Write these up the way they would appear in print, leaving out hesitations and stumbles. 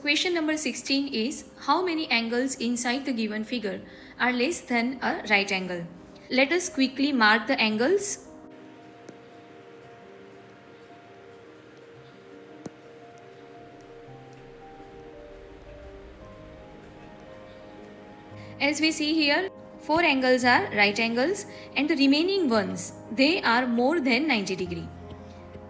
Question number 16 is how many angles inside the given figure are less than a right angle? Let us quickly mark the angles. As we see here, 4 angles are right angles and the remaining ones, they are more than 90 degree.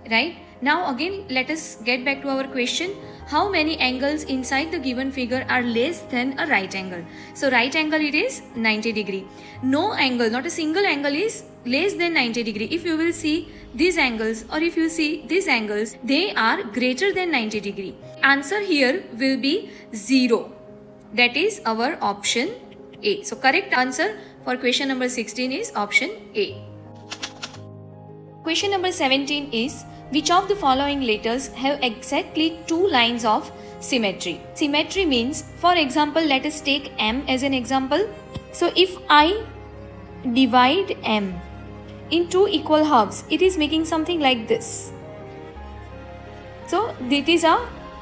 Right? Now again, let us get back to our question. How many angles inside the given figure are less than a right angle? So right angle it is 90 degree. No angle, not a single angle is less than 90 degree. If you will see these angles or if you see these angles, they are greater than 90 degree. Answer here will be 0. That is our option A. So correct answer for question number 16 is option A. Question number 17 is which of the following letters have exactly 2 lines of symmetry? Symmetry means, for example, let us take M as an example. So if I divide M in 2 equal halves, it is making something like this. So it is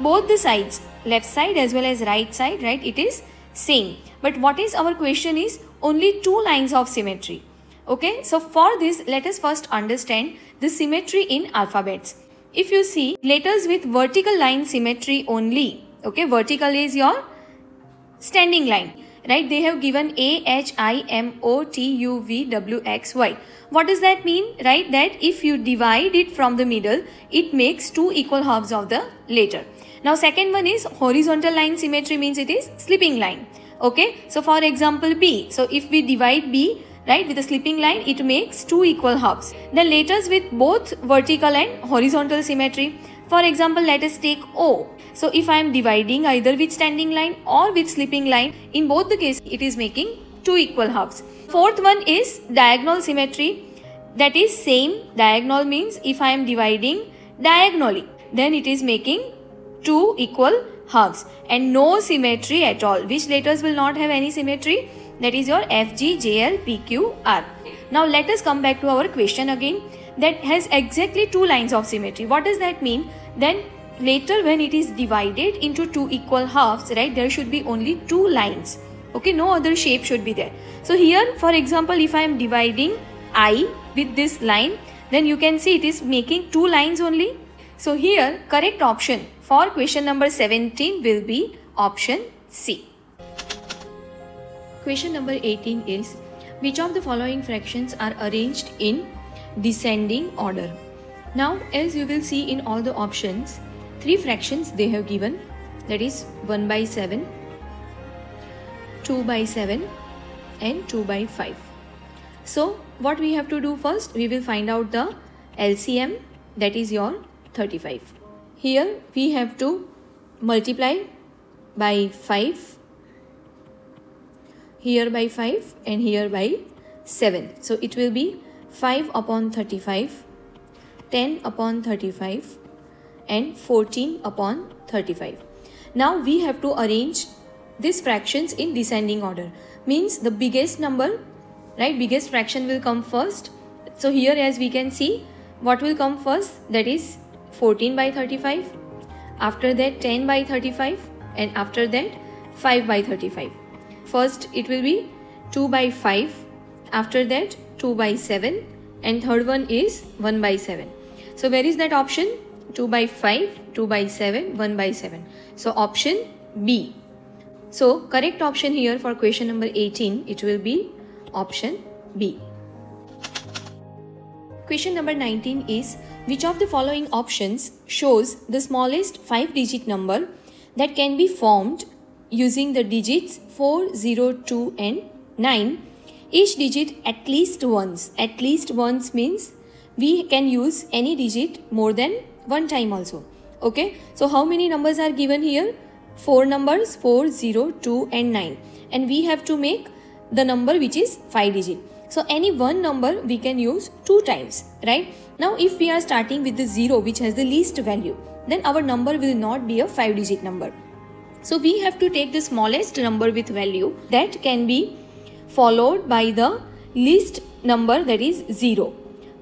both the sides, left side as well as right side, right? It is same. But what is our question is only 2 lines of symmetry. Okay, so for this, let us first understand the symmetry in alphabets. If you see letters with vertical line symmetry only, okay, vertical is your standing line, right? They have given A, H, I, M, O, T, U, V, W, X, Y. What does that mean, right? That if you divide it from the middle, it makes 2 equal halves of the letter. Now, second one is horizontal line symmetry means it is slipping line. Okay, so for example, B. So if we divide B, right, with a slipping line, it makes 2 equal halves. Then letters with both vertical and horizontal symmetry. For example, let us take O. So if I am dividing either with standing line or with slipping line, in both the cases, it is making 2 equal halves. Fourth one is diagonal symmetry. That is same. Diagonal means if I am dividing diagonally, then it is making 2 equal halves. And no symmetry at all. Which letters will not have any symmetry? That is your F, G, J, L, P, Q, R. Now let us come back to our question again. That has exactly 2 lines of symmetry. What does that mean? Then later when it is divided into 2 equal halves, right, there should be only 2 lines. Okay, no other shape should be there. So here, for example, if I am dividing I with this line, then you can see it is making 2 lines only. So here, correct option for question number 17 will be option C. Question number 18 is which of the following fractions are arranged in descending order? Now, as you will see in all the options, 3 fractions they have given, that is 1 by 7, 2 by 7 and 2 by 5. So what we have to do first, we will find out the LCM, that is your 35. Here we have to multiply by 5, here by 5 and here by 7. So it will be 5 upon 35, 10 upon 35 and 14 upon 35. Now we have to arrange these fractions in descending order. Means the biggest number, right, biggest fraction will come first. So here as we can see, what will come first? That is 14 by 35. After that 10 by 35 and after that 5 by 35. First it will be 2 by 5, after that 2 by 7 and third one is 1 by 7. So where is that option? 2 by 5, 2 by 7, 1 by 7. So option B. So correct option here for question number 18, it will be option B. Question number 19 is which of the following options shows the smallest 5-digit number that can be formed using the digits 4, 0, 2 and 9, each digit at least once. At least once means we can use any digit more than one time also. Okay, so how many numbers are given here? 4 numbers, 4, 0, 2 and 9, and we have to make the number which is 5 digit. So any one number we can use 2 times, right? Now if we are starting with the 0 which has the least value, then our number will not be a 5-digit number. So we have to take the smallest number with value that can be followed by the least number, that is 0.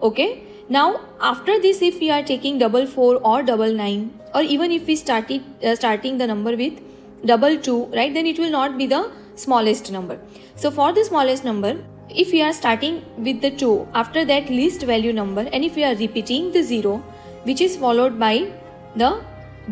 Okay. Now after this, if we are taking 44 or 99, or even if we starting the number with 22, right, then it will not be the smallest number. So for the smallest number, if we are starting with the 2, after that least value number, and if we are repeating the 0, which is followed by the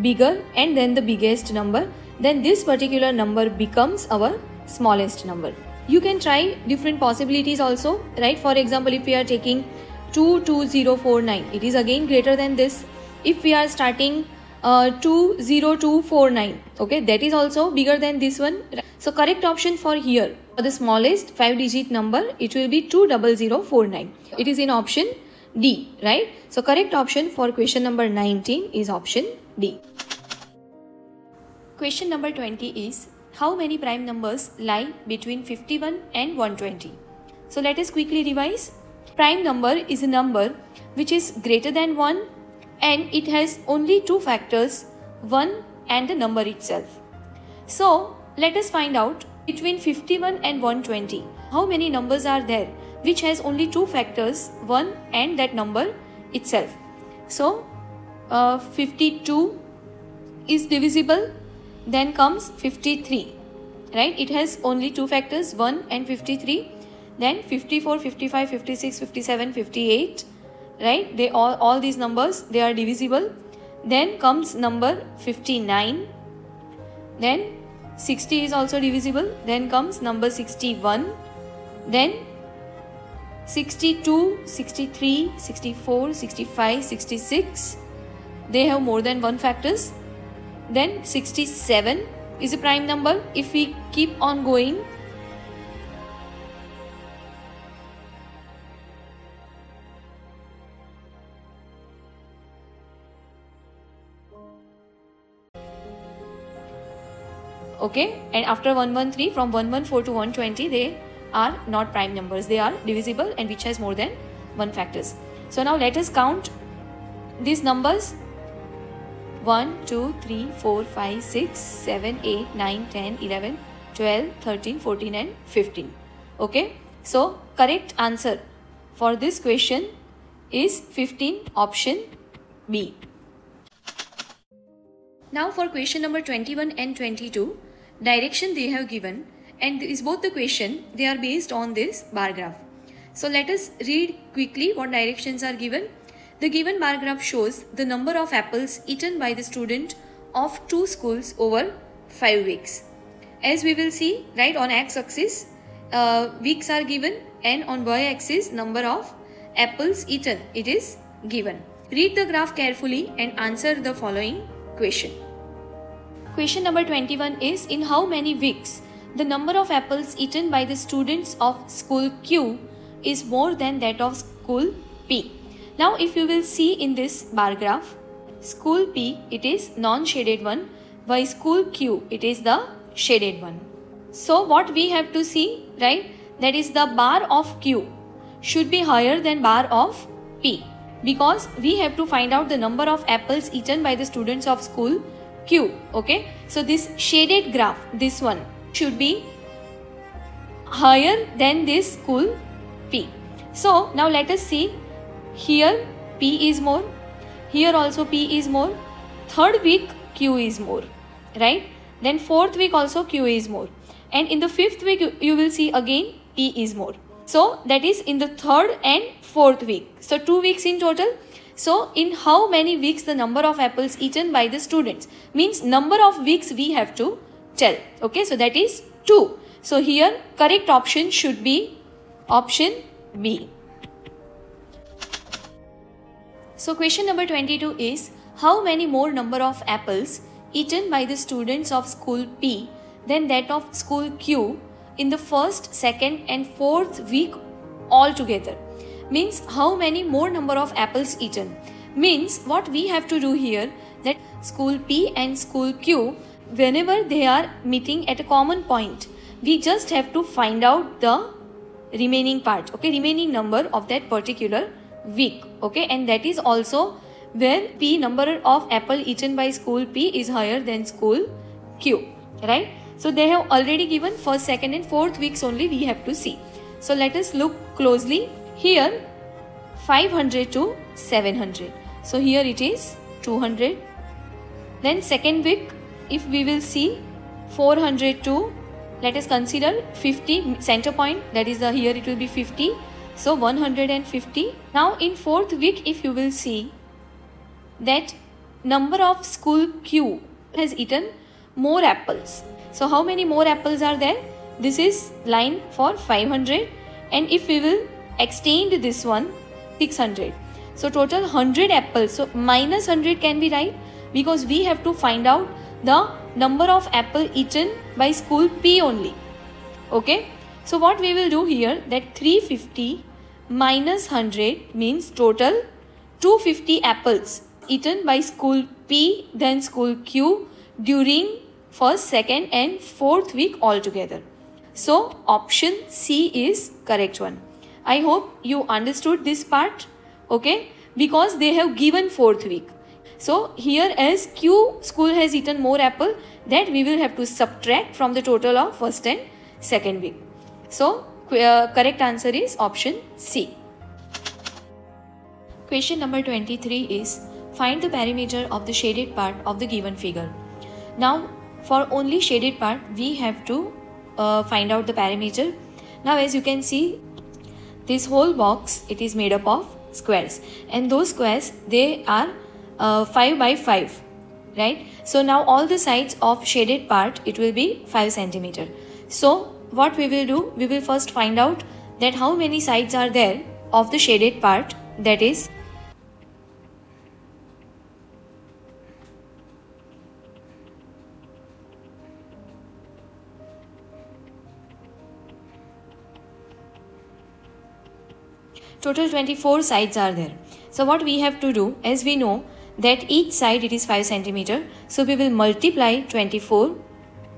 bigger and then the biggest number, then this particular number becomes our smallest number. You can try different possibilities also, right? For example, if we are taking 22049, it is again greater than this. If we are starting 20249, okay, that is also bigger than this one. So correct option for here, for the smallest 5-digit number, it will be 20049. It is in option D, right? So correct option for question number 19 is option D. Question number 20 is, how many prime numbers lie between 51 and 120? So let us quickly revise. Prime number is a number which is greater than 1 and it has only two factors, 1 and the number itself. So let us find out between 51 and 120, how many numbers are there which has only two factors, 1 and that number itself. So 52 is divisible, then comes 53, right? It has only two factors, 1 and 53. Then 54, 55, 56, 57, 58, right? They all these numbers, they are divisible. Then comes number 59. Then 60 is also divisible. Then comes number 61. Then 62, 63, 64, 65, 66. They have more than one factors. Then 67 is a prime number. If we keep on going, okay, and after 113, from 114 to 120, they are not prime numbers. They are divisible and which has more than one factors. So now let us count these numbers. 1, 2, 3, 4, 5, 6, 7, 8, 9, 10, 11, 12, 13, 14 and 15. Okay. So correct answer for this question is 15, option B. Now for question number 21 and 22, direction they have given, and is both the question, they are based on this bar graph. So let us read quickly what directions are given. The given bar graph shows the number of apples eaten by the student of two schools over 5 weeks. As we will see, right, on x-axis weeks are given and on y-axis number of apples eaten, it is given. Read the graph carefully and answer the following question. Question number 21 is, in how many weeks the number of apples eaten by the students of school Q is more than that of school P? Now if you will see in this bar graph, school P, it is non-shaded one, while school Q, it is the shaded one. So what we have to see, right, that is the bar of Q should be higher than bar of P, because we have to find out the number of apples eaten by the students of school Q. Okay, so this shaded graph, this one, should be higher than this school P. So now let us see, here P is more, here also P is more, third week Q is more, right? Then fourth week also Q is more, and in the fifth week you will see again P is more. So that is in the third and fourth week. So 2 weeks in total. So in how many weeks the number of apples eaten by the students, means number of weeks we have to tell. Okay, so that is 2. So here correct option should be option B. So question number 22 is, how many more number of apples eaten by the students of school P than that of school Q in the first, second and fourth week altogether? Means how many more number of apples eaten. Means what we have to do here, that school P and school Q, whenever they are meeting at a common point, we just have to find out the remaining part, okay, remaining number of that particular week, okay, and that is also where P, number of apple eaten by school P, is higher than school Q, right? So they have already given first, second and fourth weeks only we have to see. So let us look closely. Here 500 to 700. So here it is 200. Then second week, if we will see 400 to, let us consider 50 center point, that is here it will be 50. So 150. Now in fourth week, if you will see that number of school Q has eaten more apples. So how many more apples are there? This is line for 500, and if we will extend this one, 600. So total 100 apples. So minus 100 can be right, because we have to find out the number of apple eaten by school P only. Okay. So what we will do here, that 350 minus 100 means total 250 apples eaten by school P, then school Q during first, second and fourth week altogether. So option C is correct one. I hope you understood this part. Okay, because they have given fourth week. So here as Q school has eaten more apple, that we will have to subtract from the total of first and second week. So correct answer is option C. Question number 23 is, find the perimeter of the shaded part of the given figure. Now for only shaded part we have to find out the perimeter. Now as you can see, this whole box, it is made up of squares, and those squares, they are 5 by 5, right? So now all the sides of shaded part, it will be 5 centimeter. So what we will do, we will first find out that how many sides are there of the shaded part, that is total 24 sides are there. So what we have to do, as we know that each side it is 5 centimeter, so we will multiply 24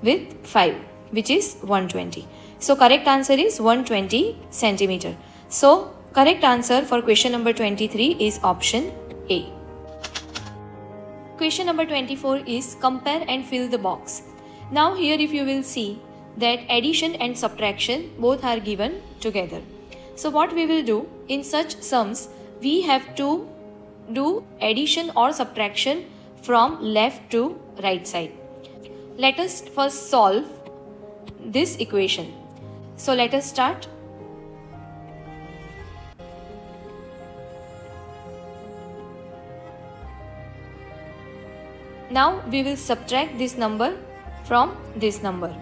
with 5, which is 120. So correct answer is 120 centimeter. So correct answer for question number 23 is option A. Question number 24 is, compare and fill the box. Now here if you will see that addition and subtraction both are given together. So what we will do, in such sums, we have to do addition or subtraction from left to right side. Let us first solve this equation. So let us start. Now we will subtract this number from this number.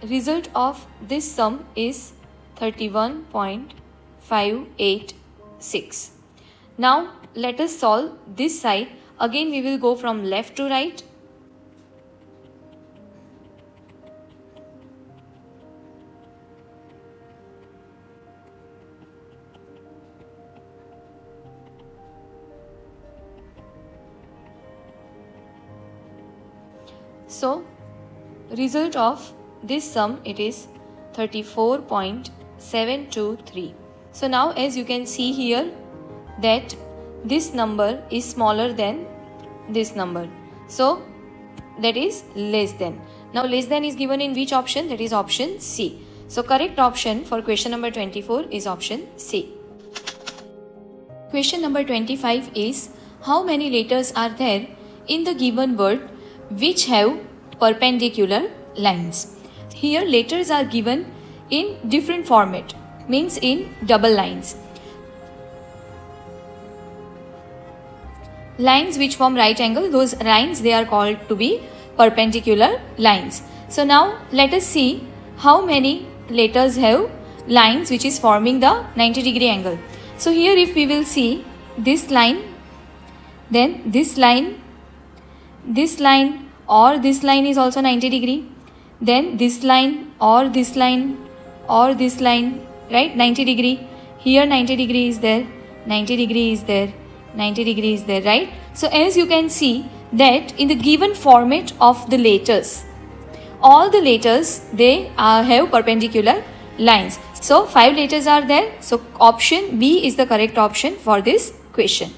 Result of this sum is 31.586. Now let us solve this side. Again we will go from left to right. So result of this sum, it is 34.723. So now as you can see here that this number is smaller than this number. So that is less than. Now less than is given in which option? That is option C. So correct option for question number 24 is option C. Question number 25 is, how many letters are there in the given word which have perpendicular lines? Here letters are given in different format, means in double lines. Lines which form right angle, those lines they are called to be perpendicular lines. So now let us see how many letters have lines which is forming the 90-degree angle. So here if we will see this line, then this line or this line is also 90 degree. Then this line or this line or this line, right, 90 degree. Here 90 degree is there, 90 degree is there, 90 degree is there, right? So as you can see that in the given format of the letters, all the letters they have perpendicular lines. So 5 letters are there. So option B is the correct option for this question.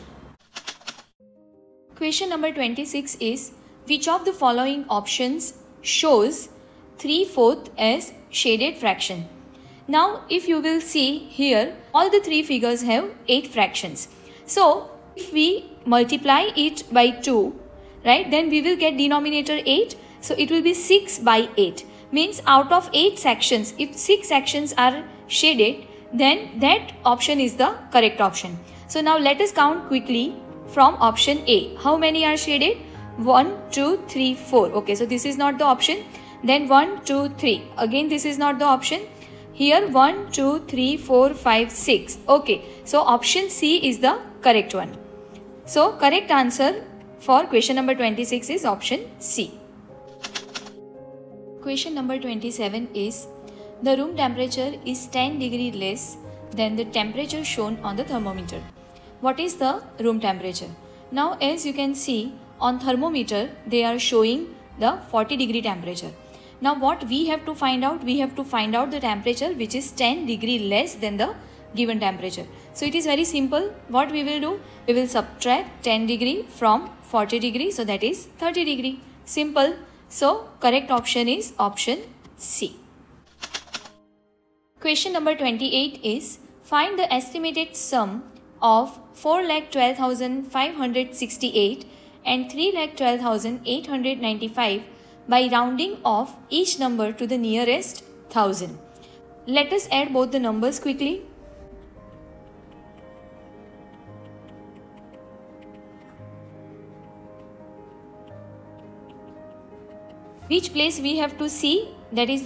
Question number 26 is, Which of the following options shows 3/4 as shaded fraction? Now if you will see here, all the three figures have 8 fractions. So if we multiply it by 2, right, then we will get denominator 8. So it will be 6 by 8. Means out of 8 sections, if 6 sections are shaded, then that option is the correct option. So now let us count quickly from option A. How many are shaded? 1, 2, 3, 4. Okay, so this is not the option. Then 1, 2, 3. Again, this is not the option. Here 1, 2, 3, 4, 5, 6. Okay, so option C is the correct one. So correct answer for question number 26 is option C. Question number 27 is, the room temperature is 10 degrees less than the temperature shown on the thermometer. What is the room temperature? Now as you can see on thermometer, they are showing the 40 degree temperature. Now what we have to find out? We have to find out the temperature which is 10 degree less than the given temperature. So it is very simple. What we will do? We will subtract 10 degree from 40 degree. So that is 30 degree. Simple. So correct option is option C. Question number 28 is, find the estimated sum of 4,12,568 and 3,12,895 by rounding off each number to the nearest thousand. Let us add both the numbers quickly. Which place we have to see? That is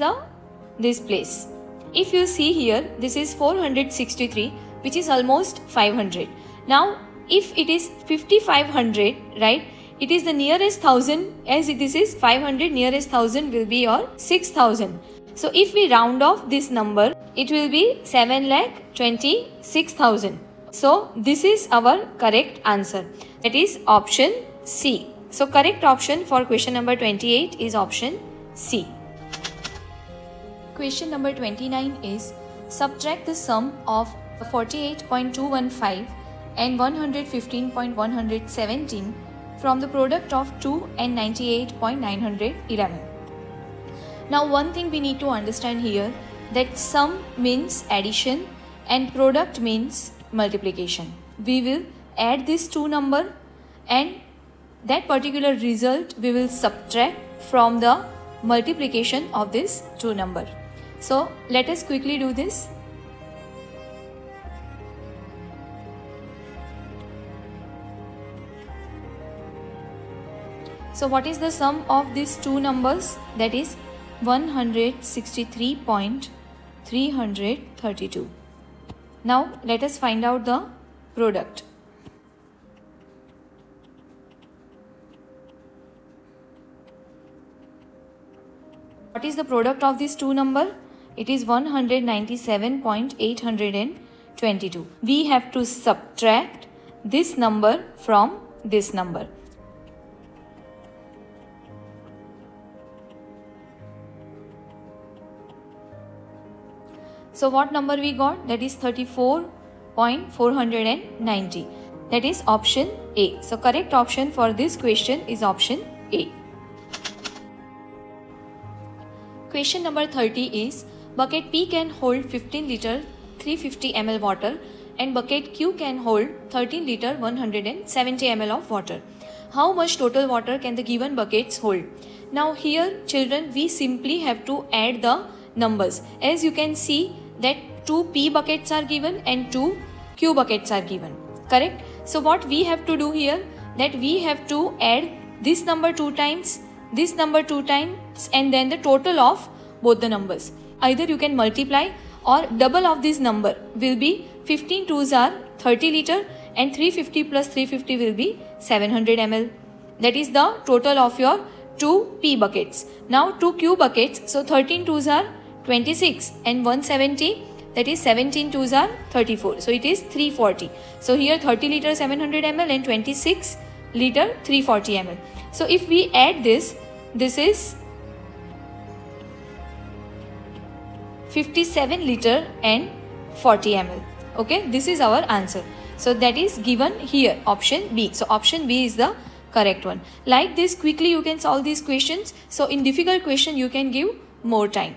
this place. If you see here, this is 463, which is almost 500. Now if it is 5500, right, it is the nearest thousand. As this is 500, nearest thousand will be your 6000. So if we round off this number, it will be 7,26,000. So this is our correct answer. That is option C. So correct option for question number 28 is option C. Question number 29 is, subtract the sum of 48.215 and 115.117 from the product of 2 and 98.911. Now one thing we need to understand here, that sum means addition and product means multiplication. We will add these two numbers and that particular result we will subtract from the multiplication of this two number. So let us quickly do this. So what is the sum of these two numbers? That is 163.332. Now let us find out the product. What is the product of these two numbers? It is 197.822. We have to subtract this number from this number. So what number we got? That is 34.490. That is option A. So correct option for this question is option A. Question number 30 is, bucket P can hold 15 liter 350 ml water and bucket Q can hold 13 liter 170 ml of water. How much total water can the given buckets hold? Now here children, we simply have to add the numbers. As you can see that 2 P buckets are given and 2 Q buckets are given. Correct? So what we have to do here, that we have to add this number 2 times, this number 2 times, and then the total of both the numbers. Either you can multiply or double of this number will be 15 2s are 30 liter and 350 plus 350 will be 700 ml. That is the total of your 2 P buckets. Now 2 Q buckets, so 13 2s are 26 and 170, that is 17 2s are 34. So it is 340. So here 30 liter 700 ml and 26 liter 340 ml. So if we add this, this is 57 liter and 40 ml. Okay, this is our answer. So that is given here, option B. So option B is the correct one. Like this, quickly you can solve these questions. So in difficult question you can give more time.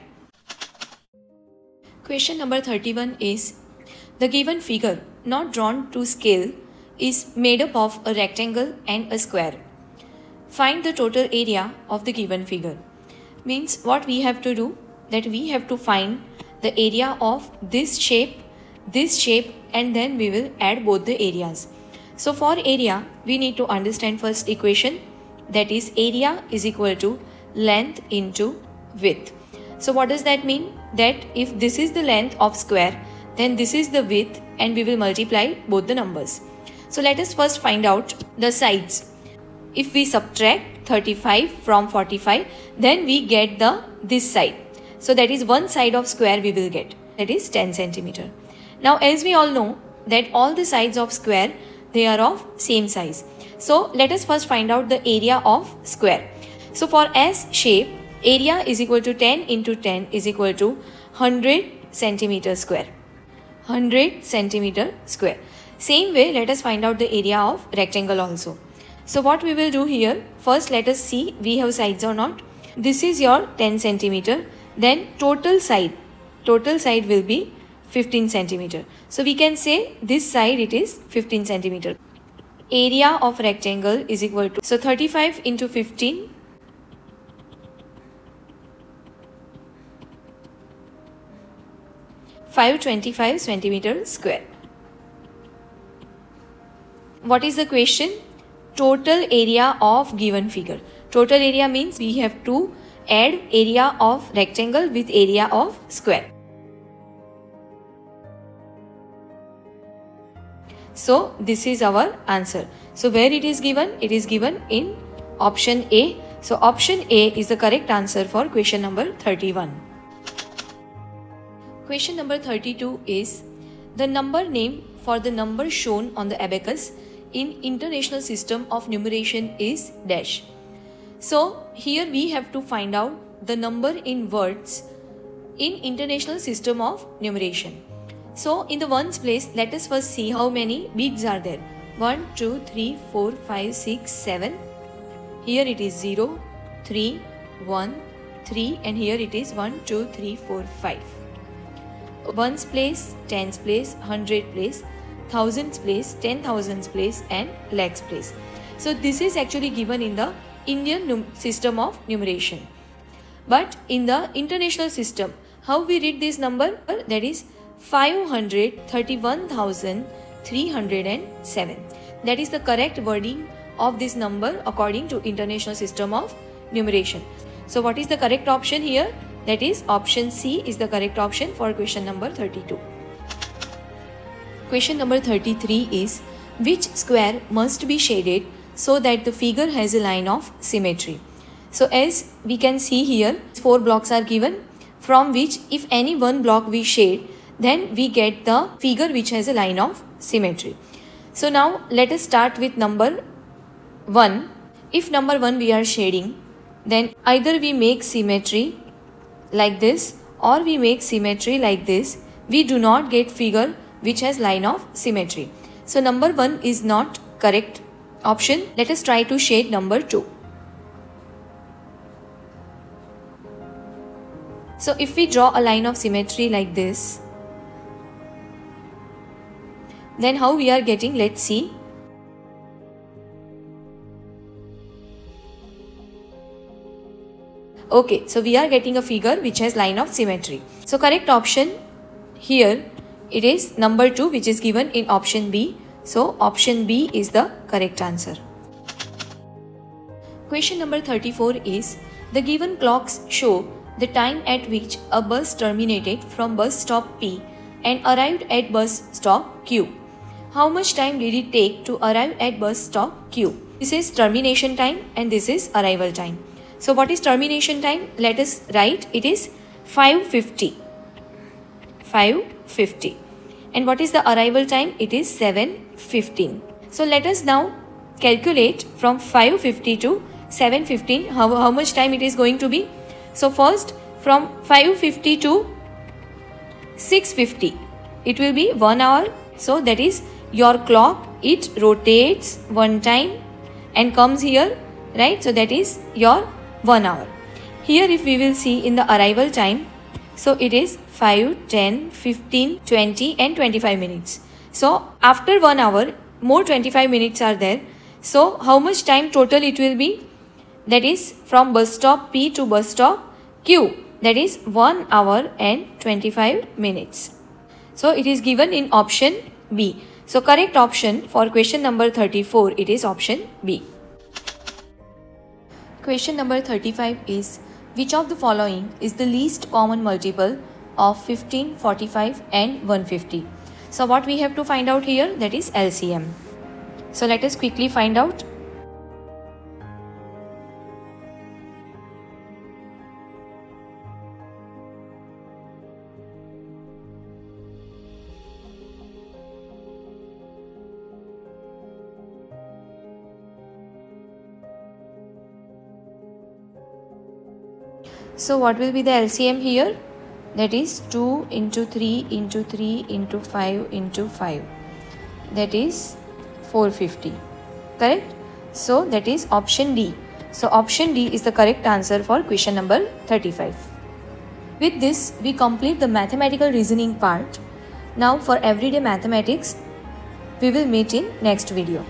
Question number 31 is, the given figure not drawn to scale is made up of a rectangle and a square. Find the total area of the given figure. Means what we have to do, that we have to find the area of this shape, and then we will add both the areas. So for area, we need to understand first equation, that is area is equal to length into width. So what does that mean? That if this is the length of square, then this is the width, and we will multiply both the numbers. So let us first find out the sides. If we subtract 35 from 45, then we get this side. So that is one side of square we will get, that is 10 centimeter. Now as we all know that all the sides of square, they are of same size. So let us first find out the area of square. So for S shape, area is equal to 10 into 10 is equal to 100 centimeter square. 100 centimeter square. Same way, let us find out the area of rectangle also. So what we will do here, first let us see we have sides or not. This is your 10 centimeter. Then total side will be 15 centimeter. So we can say this side it is 15 centimeter. Area of rectangle is equal to, so 35 into 15, 525 centimeter square. What is the question? Total area of given figure. Total area means we have to add area of rectangle with area of square. So this is our answer. So where it is given? It is given in option A. So option A is the correct answer for question number 31. Question number 32 is, the number name for the number shown on the abacus in International System of Numeration is dash. So here we have to find out the number in words in International System of Numeration. So in the ones place, let us first see how many beads are there. 1, 2, 3, 4, 5, 6, 7. Here it is 0, 3, 1, 3, and here it is 1, 2, 3, 4, 5. Ones place, tens place, hundred place, thousands place, 10,000s place, and lakhs place. So this is actually given in the Indian system of numeration. But in the international system, how we read this number? That is 531,307. That is the correct wording of this number according to International System of Numeration. So what is the correct option here? That is option C is the correct option for question number 32. Question number 33 is, which square must be shaded so that the figure has a line of symmetry? So as we can see here, 4 blocks are given, from which if any one block we shade, then we get the figure which has a line of symmetry. So now let us start with number 1. If number 1 we are shading, then either we make symmetry like this or we make symmetry like this. We do not get figure which has line of symmetry. So number 1 is not correct option. Let us try to shade number 2. So if we draw a line of symmetry like this, then how we are getting? Let's see. Okay, so we are getting a figure which has line of symmetry. So correct option here, it is number 2 which is given in option B. So option B is the correct answer. Question number 34 is, the given clocks show the time at which a bus terminated from bus stop P and arrived at bus stop Q. How much time did it take to arrive at bus stop Q? This is termination time and this is arrival time. So what is termination time? Let us write. It is 5:50. 5:50. And what is the arrival time? It is 7:15. So let us now calculate from 5:50 to 7:15 how much time it is going to be. So first from 5:50 to 6:50 it will be 1 hour. So that is your clock, it rotates one time and comes here, right? So that is your 1 hour. Here if we will see in the arrival time, so it is 5, 10, 15, 20 and 25 minutes. So after 1 hour, more 25 minutes are there. So how much time total it will be? That is from bus stop P to bus stop Q. That is 1 hour and 25 minutes. So it is given in option B. So correct option for question number 34, it is option B. Question number 35 is, which of the following is the least common multiple of 15, 45 and 150? So what we have to find out here, that is LCM. So let us quickly find out. So what will be the LCM here? That is 2 into 3 into 3 into 5 into 5. That is 450. Correct? So that is option D. So option D is the correct answer for question number 35. With this, we complete the mathematical reasoning part. Now for everyday mathematics, we will meet in next video.